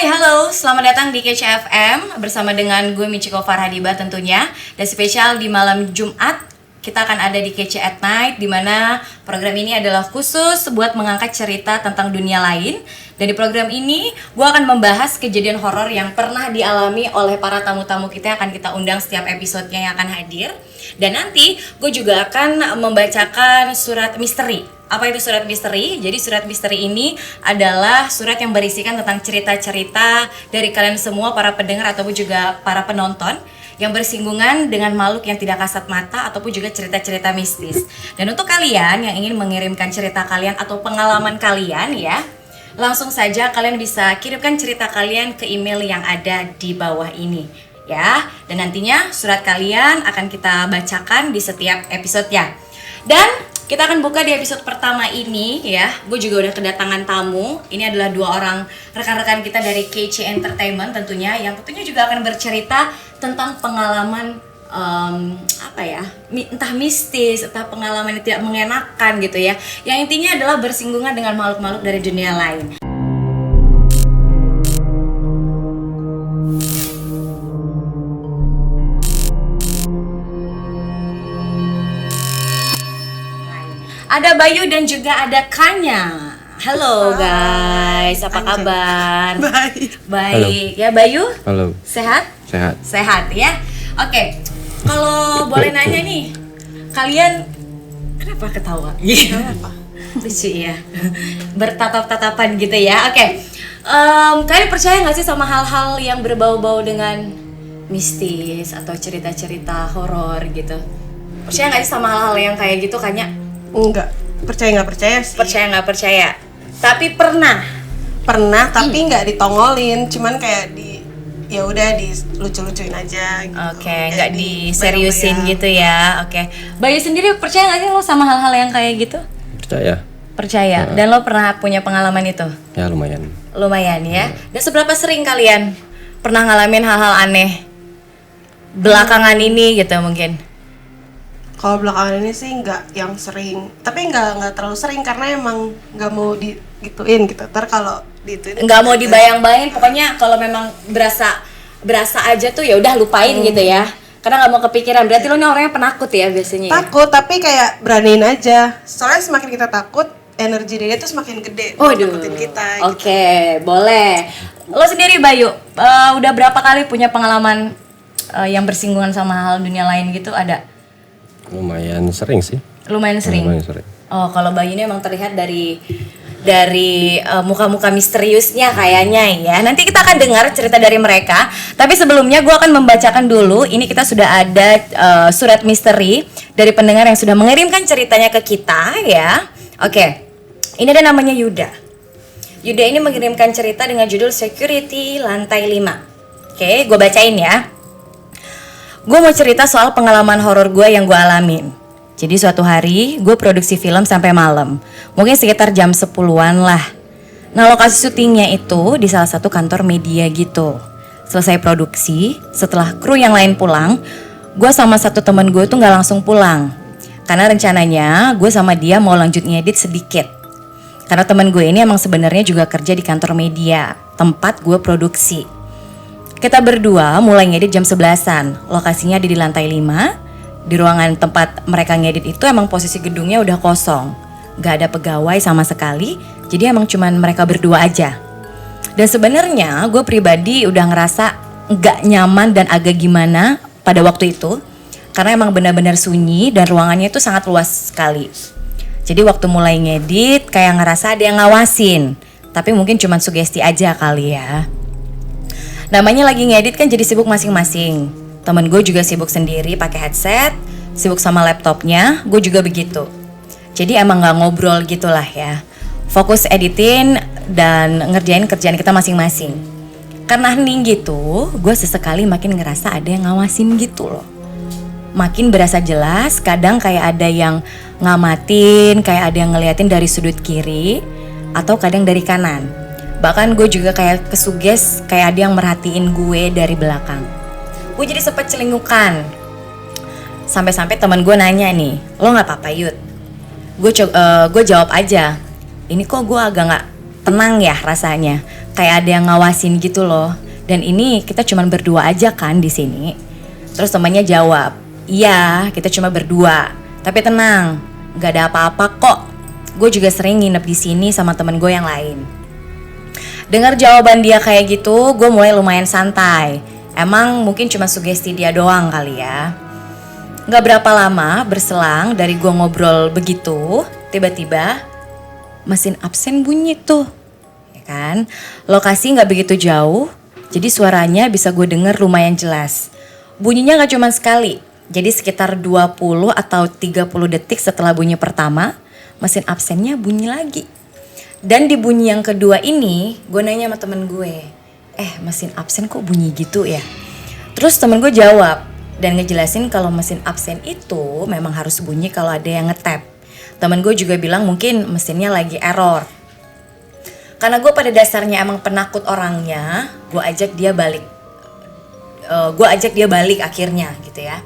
Hai, halo, selamat datang di KCFM bersama dengan gue Michiko Farhadiba tentunya. Dan spesial di malam Jumat kita akan ada di KC at Night, di mana program ini adalah khusus buat mengangkat cerita tentang dunia lain. Dan di program ini gue akan membahas kejadian horor yang pernah dialami oleh para tamu-tamu kita yang akan kita undang setiap episodenya yang akan hadir. Dan nanti gue juga akan membacakan surat misteri. Apa itu surat misteri? Jadi surat misteri ini adalah surat yang berisikan tentang cerita-cerita dari kalian semua, para pendengar ataupun juga para penonton yang bersinggungan dengan makhluk yang tidak kasat mata ataupun juga cerita-cerita mistis. Dan untuk kalian yang ingin mengirimkan cerita kalian atau pengalaman kalian ya, langsung saja kalian bisa kirimkan cerita kalian ke email yang ada di bawah ini ya. Dan nantinya surat kalian akan kita bacakan di setiap episodenya. Dan kita akan buka di episode pertama ini ya. Gue juga udah kedatangan tamu. Ini adalah 2 orang rekan-rekan kita dari KC Entertainment tentunya, yang tentunya juga akan bercerita tentang pengalaman entah mistis, entah pengalaman yang tidak mengenakan gitu ya. Yang intinya adalah bersinggungan dengan makhluk-makhluk dari dunia lain. Ada Bayu dan juga ada Kanya. Halo guys, apa kabar? Baik. Ya Bayu? Halo. Sehat? Sehat Ya. Oke. Kalau boleh nanya nih, kalian kenapa ketawa? Kenapa? Lucu ya. Bertatap-tatapan gitu ya. Oke. Kalian percaya nggak sih sama hal-hal yang berbau-bau dengan mistis atau cerita-cerita horor gitu? Percaya nggak sih sama hal-hal yang kayak gitu, Kanya? Enggak, nggak percaya sih. Percaya nggak percaya, tapi pernah, tapi nggak ditongolin, cuman kayak ya udah dilucu-lucuin aja gitu. Oke, nggak diseriusin gitu ya. Oke. Bayu sendiri percaya nggak sih lo sama hal-hal yang kayak gitu? Percaya. Dan lo pernah punya pengalaman itu? Ya lumayan Ya. Dan seberapa sering kalian pernah ngalamin hal-hal aneh belakangan ini gitu mungkin? Kalau belakangan ini sih nggak yang sering, tapi nggak terlalu sering karena emang nggak mau digituin gitu. Ntar kalau digituin nggak mau dibayang-bayangin, pokoknya kalau memang berasa aja tuh ya udah lupain gitu ya. Karena nggak mau kepikiran. Berarti lo nih orangnya penakut ya biasanya. Takut, tapi kayak beraniin aja. Soalnya semakin kita takut, energi dia tuh semakin gede. Nakutin kita. Oke, boleh. Lo sendiri Bayu, udah berapa kali punya pengalaman yang bersinggungan sama hal dunia lain gitu ada? Lumayan sering sih. Lumayan sering. Oh, kalau Bayu ini emang terlihat dari muka-muka misteriusnya kayaknya ya. Nanti kita akan dengar cerita dari mereka. Tapi sebelumnya gue akan membacakan dulu. Ini kita sudah ada surat misteri dari pendengar yang sudah mengirimkan ceritanya ke kita ya. Oke. Ini ada namanya Yuda. Yuda ini mengirimkan cerita dengan judul Security Lantai 5. Oke, gue bacain ya. Gue mau cerita soal pengalaman horor gue yang gue alamin. Jadi suatu hari gue produksi film sampai malam, mungkin sekitar jam 10-an lah. Nah, lokasi syutingnya itu di salah satu kantor media gitu. Selesai produksi, setelah kru yang lain pulang, gue sama satu teman gue tuh gak langsung pulang. Karena rencananya gue sama dia mau lanjut ngedit sedikit. Karena teman gue ini emang sebenarnya juga kerja di kantor media, tempat gue produksi. Kita berdua mulai ngedit jam 11-an. Lokasinya ada di lantai 5. Di ruangan tempat mereka ngedit itu emang posisi gedungnya udah kosong. Gak ada pegawai sama sekali. Jadi emang cuman mereka berdua aja. Dan sebenarnya gue pribadi udah ngerasa gak nyaman dan agak gimana pada waktu itu. Karena emang benar-benar sunyi dan ruangannya itu sangat luas sekali. Jadi waktu mulai ngedit kayak ngerasa ada yang ngawasin. Tapi mungkin cuman sugesti aja kali ya. Namanya lagi ngedit kan jadi sibuk masing-masing. Temen gue juga sibuk sendiri pakai headset, sibuk sama laptopnya, gue juga begitu. Jadi emang gak ngobrol gitulah ya. Fokus editing dan ngerjain kerjaan kita masing-masing. Karena hening gitu, gue sesekali makin ngerasa ada yang ngawasin gitu loh. Makin berasa jelas, kadang kayak ada yang ngamatin, kayak ada yang ngeliatin dari sudut kiri, atau kadang dari kanan. Bahkan gue juga kayak kesuges, kayak ada yang merhatiin gue dari belakang. Gue jadi sempet celingukan. Sampai-sampai teman gue nanya nih, lo gak apa-apa Yud? Gue jawab aja, ini kok gue agak gak tenang ya rasanya. kayak ada yang ngawasin gitu loh. Dan ini kita cuma berdua aja kan di sini. Terus temannya jawab, iya kita cuma berdua. Tapi tenang, nggak ada apa-apa kok. Gue juga sering nginep di sini sama temen gue yang lain. Dengar jawaban dia kayak gitu, gue mulai lumayan santai. Emang mungkin cuma sugesti dia doang kali ya. Gak berapa lama berselang dari gue ngobrol begitu, tiba-tiba mesin absen bunyi tuh, ya kan? Lokasi gak begitu jauh, jadi suaranya bisa gue denger lumayan jelas. Bunyinya gak cuma sekali, jadi sekitar 20 atau 30 detik setelah bunyi pertama, mesin absennya bunyi lagi. Dan di bunyi yang kedua ini, gue nanya sama temen gue, mesin absen kok bunyi gitu ya? Terus temen gue jawab dan ngejelasin kalau mesin absen itu memang harus bunyi kalau ada yang ngetap. Temen gue juga bilang mungkin mesinnya lagi error. Karena gue pada dasarnya emang penakut orangnya, gue ajak dia balik akhirnya gitu ya.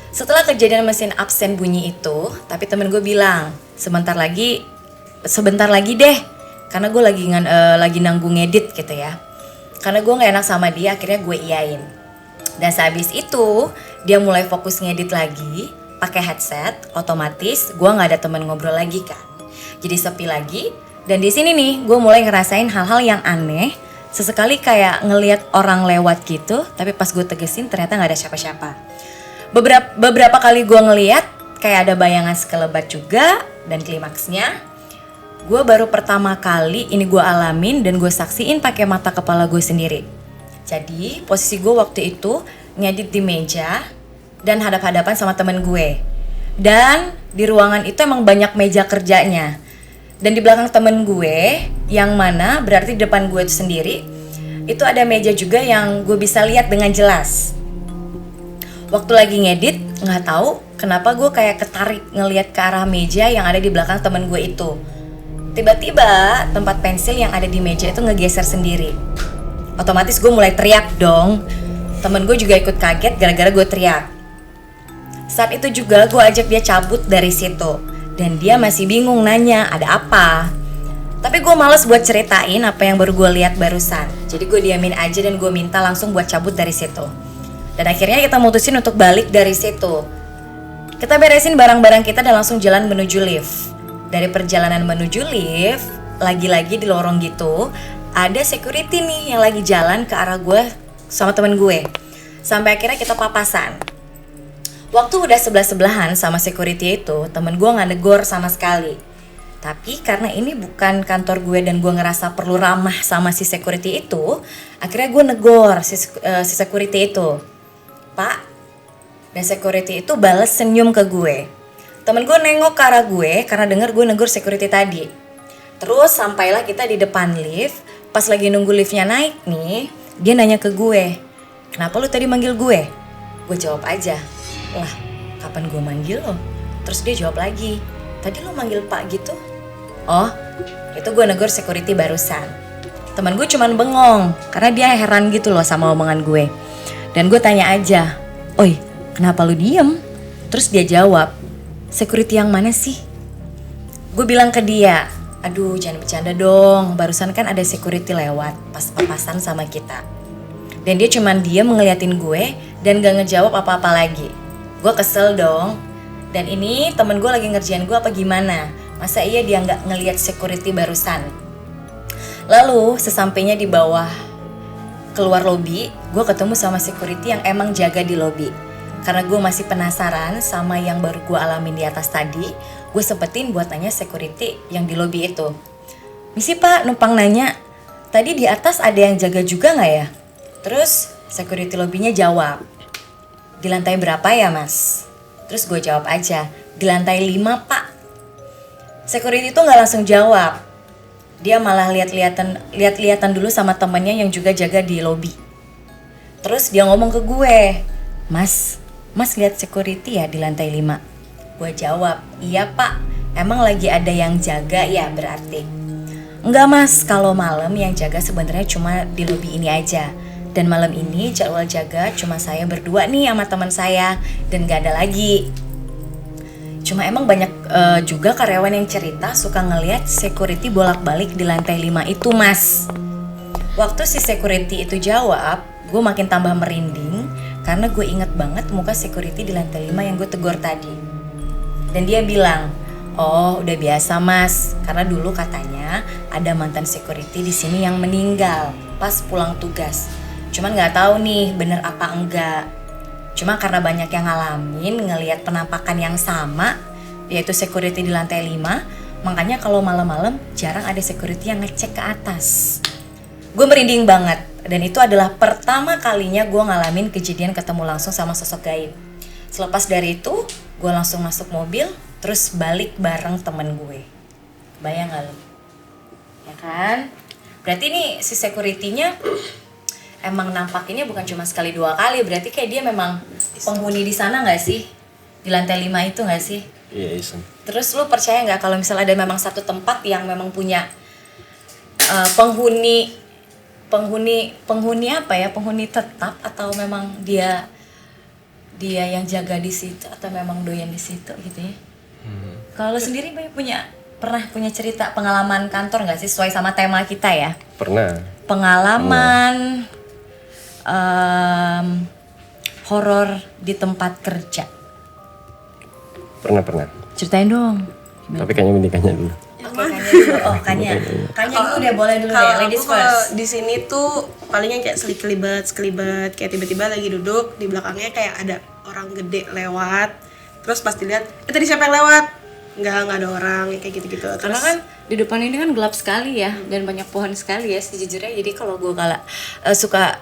Setelah kejadian mesin absen bunyi itu, tapi temen gue bilang sebentar lagi deh, karena gue lagi nanggung ngedit gitu ya. Karena gue nggak enak sama dia, akhirnya gue iyain. Dan sehabis itu dia mulai fokus ngedit lagi, pakai headset, otomatis gue nggak ada temen ngobrol lagi kan. Jadi sepi lagi. Dan di sini nih gue mulai ngerasain hal-hal yang aneh. Sesekali kayak ngelihat orang lewat gitu, tapi pas gue tegesin ternyata nggak ada siapa-siapa. Beberapa kali gue ngelihat kayak ada bayangan sekelebat juga. Dan klimaksnya, gue baru pertama kali ini gue alamin dan gue saksiin pakai mata kepala gue sendiri. Jadi posisi gue waktu itu ngedit di meja dan hadap-hadapan sama temen gue. Dan di ruangan itu emang banyak meja kerjanya. Dan di belakang temen gue, yang mana berarti di depan gue itu sendiri, itu ada meja juga yang gue bisa lihat dengan jelas. Waktu lagi ngedit, gak tahu kenapa gue kayak ketarik ngelihat ke arah meja yang ada di belakang temen gue itu. Tiba-tiba tempat pensil yang ada di meja itu ngegeser sendiri. Otomatis gue mulai teriak dong. Temen gue juga ikut kaget gara-gara gue teriak. Saat itu juga gue ajak dia cabut dari situ. Dan dia masih bingung nanya ada apa. Tapi gue males buat ceritain apa yang baru gue lihat barusan. Jadi gue diamin aja dan gue minta langsung buat cabut dari situ. Dan akhirnya kita mutusin untuk balik dari situ. Kita beresin barang-barang kita dan langsung jalan menuju lift. Dari perjalanan menuju lift, lagi-lagi di lorong gitu, ada security nih yang lagi jalan ke arah gue sama temen gue. Sampai akhirnya kita papasan. Waktu udah sebelah-sebelahan sama security itu, temen gue gak negor sama sekali. Tapi karena ini bukan kantor gue dan gue ngerasa perlu ramah sama si security itu, akhirnya gue negor si security itu. Pak, dan security itu bales senyum ke gue. Temen gue nengok ke arah gue karena denger gue negur security tadi. Terus sampailah kita di depan lift. Pas lagi nunggu liftnya naik nih, dia nanya ke gue, kenapa lu tadi manggil gue? Gue jawab aja, lah kapan gue manggil lo? Terus dia jawab lagi, tadi lu manggil pak gitu? Oh, itu gue negur security barusan. Temen gue cuman bengong karena dia heran gitu loh sama omongan gue. Dan gue tanya aja, oi kenapa lu diem? Terus dia jawab, security yang mana sih? Gue bilang ke dia, aduh jangan bercanda dong, barusan kan ada security lewat pas papasan sama kita. Dan dia cuman diem ngeliatin gue dan gak ngejawab apa-apa lagi. Gue kesel dong. Dan ini temen gue lagi ngerjain gue apa gimana? Masa iya dia gak ngeliat security barusan? Lalu sesampainya di bawah keluar lobi, gue ketemu sama security yang emang jaga di lobi. Karena gue masih penasaran sama yang baru gue alamin di atas tadi, gue sempetin buat nanya security yang di lobi itu. Misi pak, numpang nanya, tadi di atas ada yang jaga juga gak ya? Terus security lobinya jawab, di lantai berapa ya mas? Terus gue jawab aja, di lantai 5 pak. Security itu gak langsung jawab. Dia malah lihat-lihatan dulu sama temennya yang juga jaga di lobi. Terus dia ngomong ke gue, Mas lihat security ya di lantai 5? Gue jawab, iya pak, emang lagi ada yang jaga ya berarti? Enggak mas, kalau malam yang jaga sebenarnya cuma di lobi ini aja. Dan malam ini jadwal jaga cuma saya berdua nih sama teman saya dan gak ada lagi. Cuma emang banyak juga karyawan yang cerita suka ngelihat security bolak-balik di lantai 5 itu mas. Waktu si security itu jawab, gue makin tambah merinding karena gue inget banget muka security di lantai 5 yang gue tegur tadi. Dan dia bilang, oh udah biasa mas, karena dulu katanya ada mantan security di sini yang meninggal pas pulang tugas. Cuman nggak tahu nih bener apa enggak. Cuma karena banyak yang ngalamin ngelihat penampakan yang sama, yaitu security di lantai 5, makanya kalau malam-malam jarang ada security yang ngecek ke atas. Gue merinding banget, dan itu adalah pertama kalinya gue ngalamin kejadian ketemu langsung sama sosok gaib. Selepas dari itu, gue langsung masuk mobil, terus balik bareng temen gue. Bayang gak lo? Ya kan? Berarti nih si security-nya emang nampakinnya bukan cuma sekali 2 kali, berarti kayak dia memang penghuni di sana gak sih? Di lantai 5 itu gak sih? Iya, iseng. Terus lu percaya nggak kalau misalnya ada memang satu tempat yang memang punya penghuni apa ya, penghuni tetap, atau memang dia yang jaga di situ atau memang doyan di situ gitu ya? Kalau lu sendiri pernah punya cerita pengalaman kantor nggak sih sesuai sama tema kita ya? Pernah. Pengalaman horor di tempat kerja. Pernah. Ceritain dong. Tapi kayaknya mendingannya dulu. Oke, Kanya dulu. Oh, Kanya dulu deh, boleh dulu deh. Ladies Kalau first. di sini tuh palingnya kayak sekelibat kayak tiba-tiba lagi duduk di belakangnya kayak ada orang gede lewat, terus pas dilihat tadi siapa yang lewat, nggak ada orang kayak gitu-gitu. Karena Terus kan di depan ini kan gelap sekali ya, dan banyak pohon sekali ya sejujurnya. Jadi kalau gue suka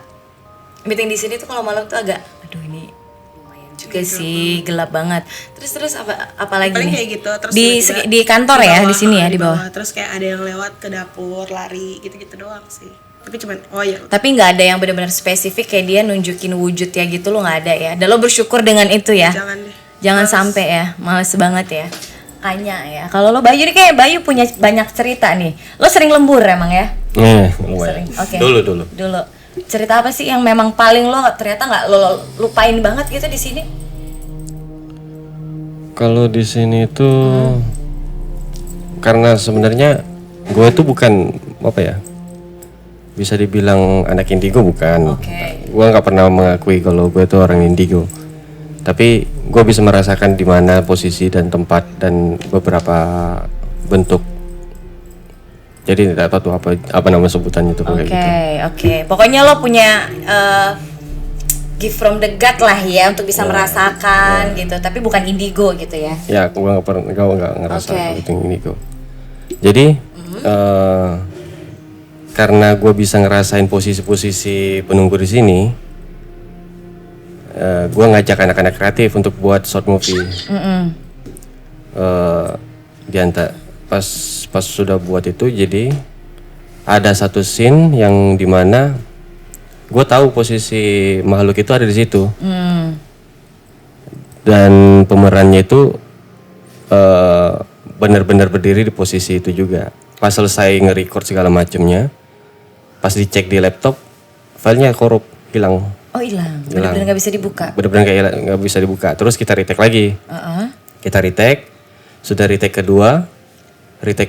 meeting di sini tuh kalau malam tuh agak, aduh ini lumayan juga sih, gelap banget. Terus apa lagi paling nih? kayak gitu. Terus di tiba-tiba di kantor ya, bawah, di sini ya, di bawah. Terus kayak ada yang lewat ke dapur, lari gitu-gitu doang sih. Tapi cuman Tapi nggak ada yang benar-benar spesifik kayak dia nunjukin wujud ya gitu, lo nggak ada ya. Dan lo bersyukur dengan itu ya. jangan deh. Jangan sampai ya, males banget ya. Kanya ya. Kalau lo Bayu, ini kayak Bayu punya banyak cerita nih. Lo sering lembur emang ya? Lumayan. Sering. Oke. Dulu. Dulu. Cerita apa sih yang memang paling lo ternyata nggak lo lupain banget gitu di sini? Kalau di sini tuh karena sebenarnya gue tuh bukan apa ya, bisa dibilang anak indigo bukan. Oke. Gue nggak pernah mengakui kalau gue tuh orang indigo. Tapi gue bisa merasakan di mana posisi dan tempat dan beberapa bentuk. Jadi tidak tahu tuh apa nama sebutannya tuh kayak gitu. Oke. Pokoknya lo punya gift from the God lah ya untuk bisa merasakan gitu. Tapi bukan indigo gitu ya? Ya, gue nggak ngerasa Oke. itu indigo. Jadi karena gue bisa ngerasain posisi-posisi penunggu di sini, gue ngajak anak-anak kreatif untuk buat short movie. Pas sudah buat itu, jadi ada satu scene yang dimana gue tahu posisi makhluk itu ada di situ. Dan pemerannya itu benar-benar berdiri di posisi itu juga. Pas selesai nge-record segala macamnya, pas dicek di laptop, filenya korup, hilang. Oh hilang, benar-benar nggak bisa dibuka. Benar-benar nggak bisa dibuka. Terus kita retake lagi. Kita retake, sudah retake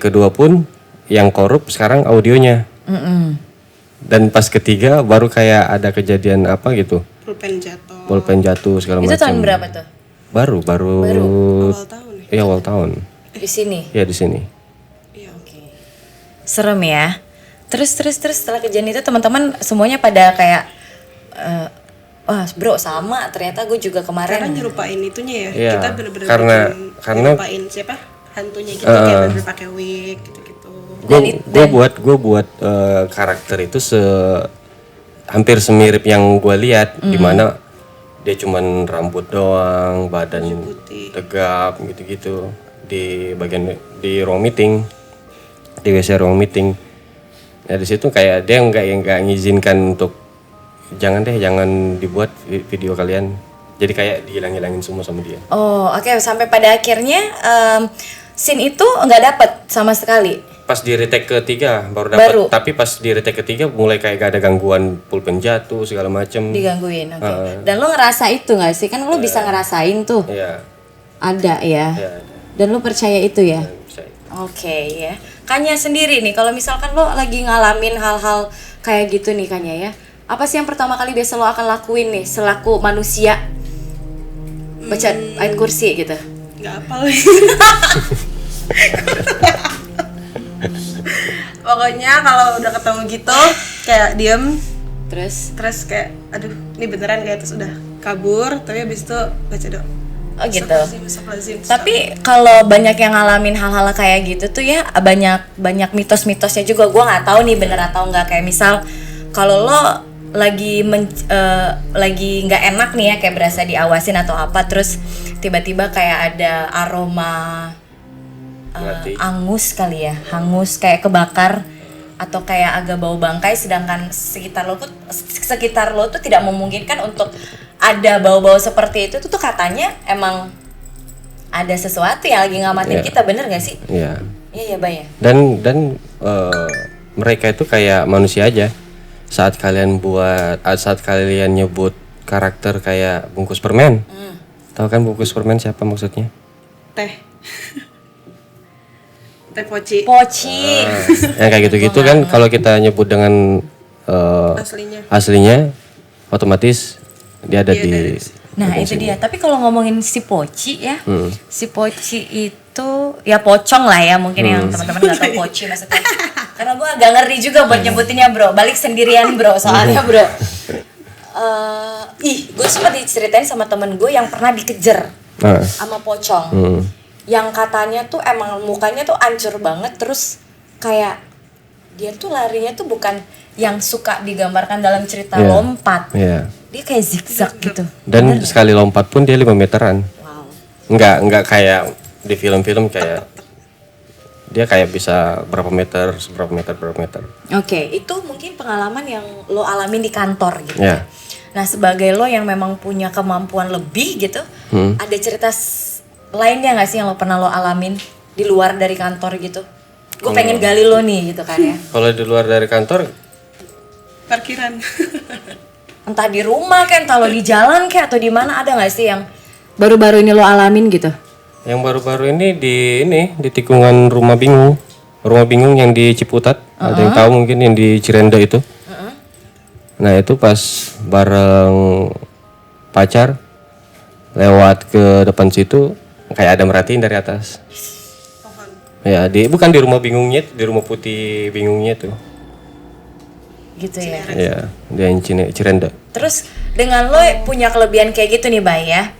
kedua pun yang korup sekarang audionya. Dan pas ketiga baru kayak ada kejadian apa gitu. Pulpen jatuh segala macam. Itu tahun berapa tuh? Baru. Awal tahun ya? Iya, awal tahun. Di sini. Iya, di sini. Iya. Serem ya. Terus setelah kejadian itu teman-teman semuanya pada kayak wah bro sama, ternyata gue juga kemarin. Karena nyerupain itunya ya. Iya, Kita bener-bener karena nyerupain siapa? Hantunya gitu kayak bener-bener pakai wig gitu-gitu. Gue buat karakter itu hampir semirip yang gue lihat, dimana dia cuman rambut doang, badan tegap gitu-gitu di bagian di ruang meeting, di WC ruang meeting. Nah di situ kayak dia nggak ngizinkan untuk jangan dibuat video kalian. Jadi kayak dihilang-hilangin semua sama dia. Oh oke. Sampai pada akhirnya scene itu nggak dapet sama sekali. Pas di retake ketiga baru dapat. Tapi pas di retake ketiga mulai kayak gak ada gangguan pulpen jatuh segala macem. Digangguin, oke. Dan lo ngerasa itu nggak sih? Kan lo bisa ngerasain tuh. Iya. Ada ya. Iya. Dan lo percaya itu ya? Bisa. Oke ya. Kanya sendiri nih, kalau misalkan lo lagi ngalamin hal-hal kayak gitu nih kan ya. Apa sih yang pertama kali biasa lo akan lakuin nih selaku manusia? Baca ayat kursi gitu. Nggak apa lagi. Pokoknya kalau udah ketemu gitu kayak diem, terus kayak aduh ini beneran kayak, terus udah kabur, tapi habis itu baca doa. Oh gitu. Astagfirullahaladzim. Tapi kalau banyak yang ngalamin hal-hal kayak gitu tuh ya banyak mitos-mitosnya juga. Gua nggak tahu nih bener atau nggak. Kayak misal kalau lo lagi nggak enak nih ya, kayak berasa diawasin atau apa, terus tiba-tiba kayak ada aroma Mati. angus kali ya, hangus kayak kebakar atau kayak agak bau bangkai, sedangkan sekitar lo tuh tidak memungkinkan untuk ada bau-bau seperti itu tuh katanya emang ada sesuatu yang lagi ngamatin Iya. kita, bener gak sih? Iya. Iya Bay ya. Dan mereka itu kayak manusia aja. Saat kalian nyebut karakter kayak bungkus permen, tahu kan bungkus permen siapa maksudnya? Teh. Teh poci. Poci. Yang kayak gitu-gitu kan, kalau kita nyebut dengan aslinya, otomatis dia ada di. Nah itu dia. Tapi kalau ngomongin si Poci ya, si Poci itu ya pocong lah ya, mungkin yang teman-teman nggak tahu Poci maksudnya. Karena gue agak ngeri juga buat nyebutinnya bro. Balik sendirian bro, soalnya bro. Gue sempat diceritain sama temen gue yang pernah dikejar sama pocong. Yang katanya tuh emang mukanya tuh ancur banget, terus kayak dia tuh larinya tuh bukan yang suka digambarkan dalam cerita lompat. Dia kayak zigzag gitu. Dan sekali lompat pun dia 5 meteran. Wow. Enggak kayak di film-film kayak dia kayak bisa berapa meter. Oke, itu mungkin pengalaman yang lo alamin di kantor gitu. Ya. Nah, sebagai lo yang memang punya kemampuan lebih gitu, ada cerita lainnya nggak sih yang lo pernah lo alamin di luar dari kantor gitu? Gue pengen gali lo nih gitu kan ya. Kalau di luar dari kantor, Parkiran. Entah di rumah kan, kalau di jalan kayak atau di mana, ada nggak sih yang baru-baru ini lo alamin gitu? yang baru-baru ini di tikungan Rumah Bingung yang di Ciputat, ada yang tahu mungkin yang di Cirende itu. Nah itu pas bareng pacar lewat ke depan situ, kayak ada merhatiin dari atas. Ya bukan di Rumah Bingungnya, di Rumah Putih Bingungnya tuh. Gitu ya. Ya dia yang Cirende. Terus dengan lo punya kelebihan kayak gitu nih Bay ya,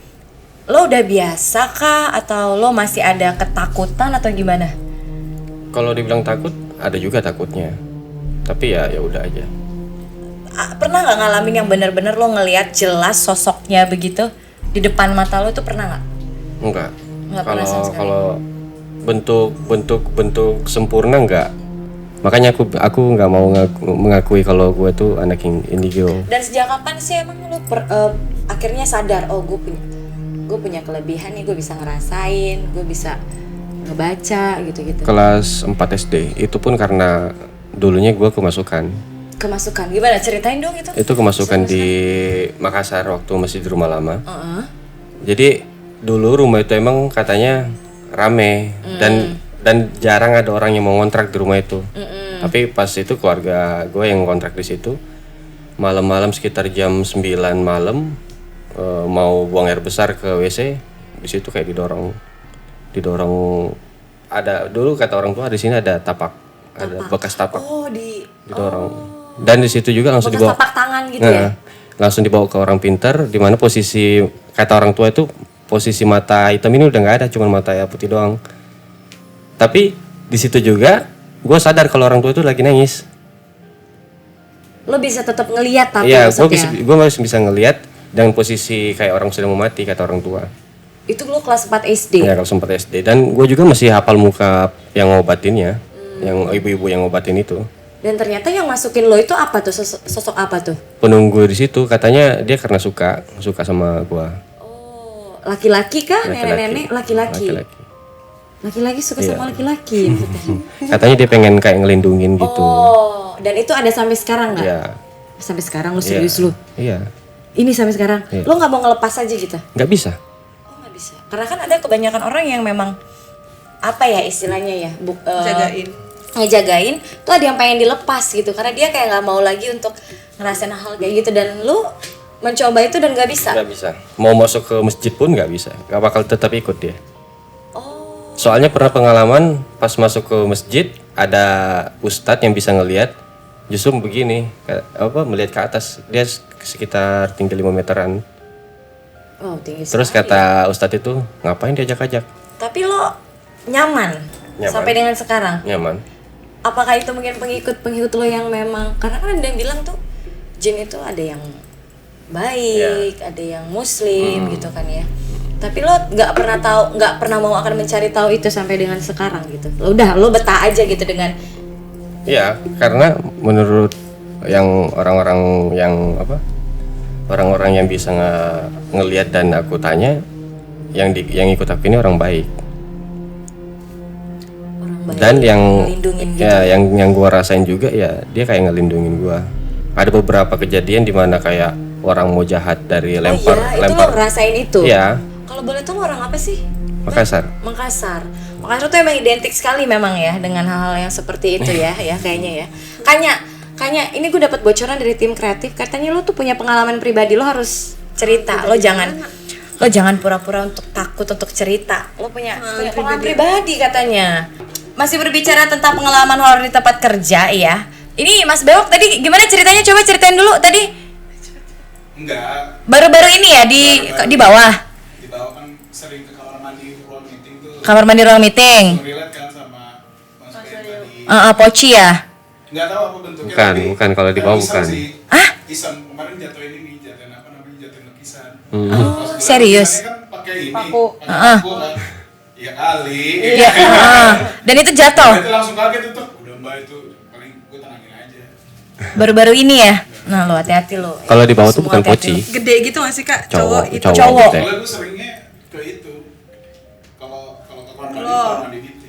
lo udah biasa kah atau lo masih ada ketakutan atau gimana? Kalau dibilang takut, ada juga takutnya. Tapi ya udah aja. Pernah nggak ngalamin yang bener-bener lo ngelihat jelas sosoknya begitu di depan mata lo, itu pernah nggak? Enggak. Nggak pernah sama sekali. Kalau bentuk sempurna enggak. Makanya aku nggak mau mengakui kalau gue tuh anak indigo. Dan sejak kapan sih emang lo akhirnya sadar, oh gue punya kelebihan nih, gue bisa ngerasain, gue bisa ngebaca gitu-gitu. Kelas 4 SD. Itu pun karena dulunya gue kemasukan. Gimana, ceritain dong itu. Itu kemasukan di Makassar waktu masih di rumah lama. Jadi dulu rumah itu emang katanya rame dan jarang ada orang yang mau ngontrak di rumah itu. Tapi pas itu keluarga gue yang ngontrak di situ. Malam-malam sekitar jam 9 malam mau buang air besar ke WC, di situ kayak didorong. Ada dulu kata orang tua di sini ada tapak. Ada bekas tapak. Didorong. Dan di situ juga langsung bekas dibawa. tapak tangan gitu ya. Langsung dibawa ke orang pintar, di mana posisi kata orang tua itu posisi mata hitam ini udah nggak ada, cuma mata ya putih doang. Tapi di situ juga gue sadar kalau orang tua itu lagi nangis. Lo bisa tetap ngelihat tapi Iya, maksudnya. gue masih bisa ngelihat dengan posisi kayak orang sedang mau mati kata orang tua. Itu lo kelas 4 SD. Ya kalau sempat SD, dan gue juga masih hafal muka yang ngobatinnya, yang ibu-ibu yang ngobatin itu. Dan ternyata yang masukin lo itu apa tuh? Sosok apa tuh? Penunggu di situ katanya dia karena suka sama gue. Oh, laki-laki kah? Nenek-nenek laki-laki. Laki-laki suka sama laki-laki maksudnya. Katanya dia pengen kayak ngelindungin gitu. Oh, dan itu ada sampai sekarang nggak? Iya. Sampai sekarang lo serius lo? Iya. Ini sampai sekarang? Iya. Lo nggak mau ngelepas aja gitu? Nggak bisa. Oh nggak bisa. Karena kan ada kebanyakan orang yang memang apa ya istilahnya ya? Jagain. ngejagain tuh ada yang pengen dilepas gitu karena dia kayak nggak mau lagi untuk ngerasain hal kayak gitu dan lu mencoba itu dan nggak bisa. Nggak bisa. Mau masuk ke masjid pun nggak bisa. Nggak bakal tetap ikut dia. Oh. Soalnya pernah pengalaman pas masuk ke masjid ada ustadz yang bisa ngelihat justru begini melihat ke atas dia sekitar tinggi 5 meteran. Oh, tinggi Terus sekali. kata ustadz itu ngapain diajak-ajak? Tapi lo nyaman sampai dengan sekarang. Nyaman. Apakah itu mungkin pengikut lo yang memang karena kan ada yang bilang tuh jin itu ada yang baik, ada yang muslim gitu kan ya. Tapi lo nggak pernah mau akan mencari tahu itu sampai dengan sekarang gitu. Lo betah aja gitu dengan. Iya, karena menurut yang orang-orang yang bisa ngelihat dan aku tanya yang ikut aku ini orang baik. Dan yang ngelindungin gitu. ya yang gua rasain juga ya dia kayak ngelindungin gua. Ada beberapa kejadian di mana kayak orang mau jahat dari lempar. Itu lo ngerasain itu? Iya. Kalau boleh tuh lo orang apa sih? Makassar. Makassar tuh emang identik sekali memang ya dengan hal-hal yang seperti itu ya kayaknya ya. Kayaknya ini gue dapat bocoran dari tim kreatif katanya lo tuh punya pengalaman pribadi lo harus cerita. Lo jangan pura-pura untuk takut untuk cerita. Lo punya pengalaman pribadi katanya. Masih berbicara tentang pengalaman horor di tempat kerja ya. Ini Mas Bewok tadi gimana ceritanya? Coba ceritain dulu tadi. Enggak, Baru-baru ini ya di bawah. di bawah kan sering ke kamar mandi ruang meeting tuh. Kamar mandi ruang meeting. Relate kan sama Mas Ben tadi. Poci ya. Enggak tahu apa bentuknya. Bukan, kalau di bawah iseng bukan. sih. Ah? Iseng kemarin jatuhin ini, jatuhin apa namanya? Jatuhin lukisan. Oh, serius? Kan pakai ini, Paku. pakai paku kan. Iya kali. Iya. Dan itu jatuh. Itu langsung kaget itu. Udah Mbak itu paling gue tenangin aja. Baru-baru ini ya. Nah, lo hati-hati lo. Kalau di bawah tuh Semua bukan hati-hati poci. Gede gitu gak sih kak? Cowok, Itu cowok. Cowok. Gitu ya. Kalau gue seringnya ke itu. Kalau ke kamar mandi gitu.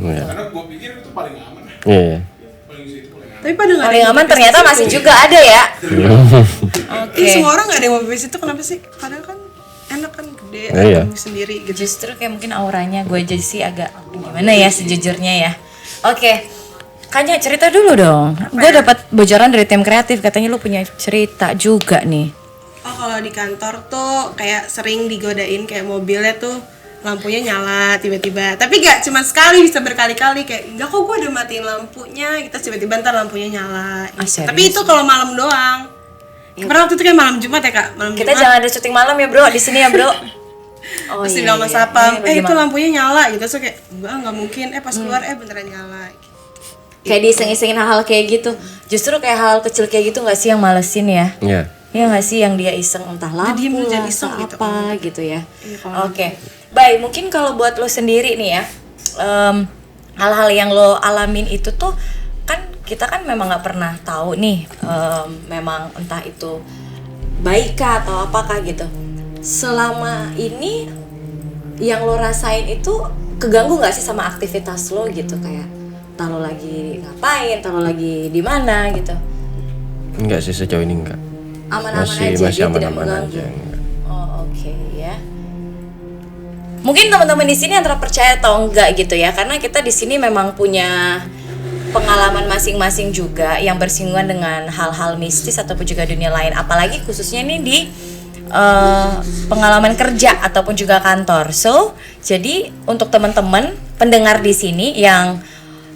Iya. Karena gue pikir itu paling aman. Iya. Paling situ paling aman. Tapi pada nggak ada Paling yang aman mau ternyata pipis masih di situ. juga ada ya. Oke. Ini semua orang nggak ada yang mau pipis itu kenapa sih? Padahal kan enak kan gede, Iya. ada sendiri gitu. Justru kayak mungkin auranya gue aja sih agak gimana ya sejujurnya ya. Oke. Kayaknya cerita dulu dong. Gue dapat bocoran dari tim kreatif katanya lu punya cerita juga nih. Oh kalau di kantor tuh kayak sering digodain kayak mobilnya tuh lampunya nyala tiba-tiba. Tapi gak cuma sekali, bisa berkali-kali kayak enggak kok gue udah matiin lampunya, kita tiba-tiba ntar lampunya nyala. Ah, Gitu. serius? Tapi itu kalau malam doang. Pernah waktu itu kayak malam Jumat ya kak, malam Kita Jumat. jangan ada syuting malam ya bro di sini ya bro. Oh Terus iya, dibilang sama iya. satpam, Ini itu bagaimana? lampunya nyala gitu. Terus kayak enggak mungkin, pas keluar beneran nyala. Kayak diiseng-isengin hal-hal kayak gitu. Justru kayak hal kecil kayak gitu nggak sih yang malesin ya? Iya. Iya nggak sih yang dia iseng entah lampu diem lah, jadi iseng entah gitu. apa gitu ya. Iya, kalau Oke, baik mungkin kalau buat lo sendiri nih ya, hal-hal yang lo alamin itu tuh kan kita kan memang nggak pernah tahu nih, memang entah itu baik kah atau apakah gitu. Selama ini yang lo rasain itu keganggu nggak sih sama aktivitas lo gitu kayak entah lo lagi ngapain, entah lo lagi di mana gitu. Enggak sih sejauh ini enggak. Aman-aman Masih aja, dia tidak aman-aman mengganggu. aja. Enggak. Oh oke ya. Mungkin teman-teman di sini antara percaya atau enggak gitu ya, karena kita di sini memang punya pengalaman masing-masing juga yang bersinggungan dengan hal-hal mistis ataupun juga dunia lain. Apalagi khususnya nih di pengalaman kerja ataupun juga kantor. So jadi untuk teman-teman pendengar di sini yang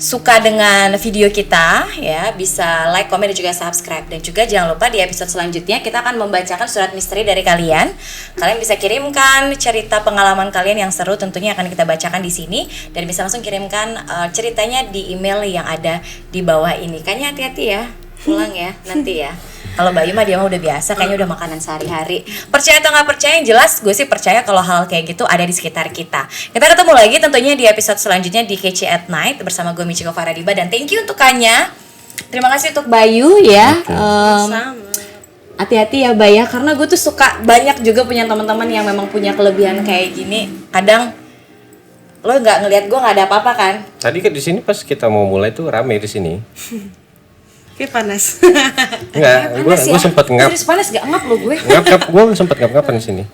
suka dengan video kita ya bisa like, komen dan juga subscribe dan juga jangan lupa di episode selanjutnya kita akan membacakan surat misteri dari kalian. Kalian bisa kirimkan cerita pengalaman kalian yang seru tentunya akan kita bacakan di sini dan bisa langsung kirimkan ceritanya di email yang ada di bawah ini. Kayaknya hati-hati ya pulang ya nanti ya. Kalau Bayu mah dia mah udah biasa, kayaknya udah makanan sehari-hari. Percaya atau nggak percaya, yang jelas gue sih percaya kalau hal kayak gitu ada di sekitar kita. Kita ketemu lagi tentunya di episode selanjutnya di Kece at Night bersama gue Michiko Faradiba dan thank you untuk Kanya. Terima kasih untuk Bayu ya. Sama. Hati-hati ya Bay ya, karena gue tuh suka banyak juga punya teman-teman yang memang punya kelebihan kayak gini. Kadang lo nggak ngelihat gue nggak ada apa-apa kan? Tadi kan di sini pas kita mau mulai tuh rame di sini. Kayak panas. Enggak, Panas ya? gue sempat ngap. Serius panas gak ngap lo gue? Gue sempat ngap-ngapan di sini.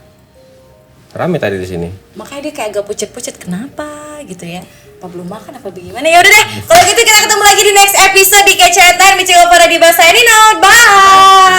Rame tadi di sini. Makanya dia kayak agak pucet-pucet, kenapa gitu ya? Apa belum makan apa bagaimana? Ya udah deh. Kalau gitu kita ketemu lagi di next episode di Kecetan Michiko Para di Bahasa Nino. Bye.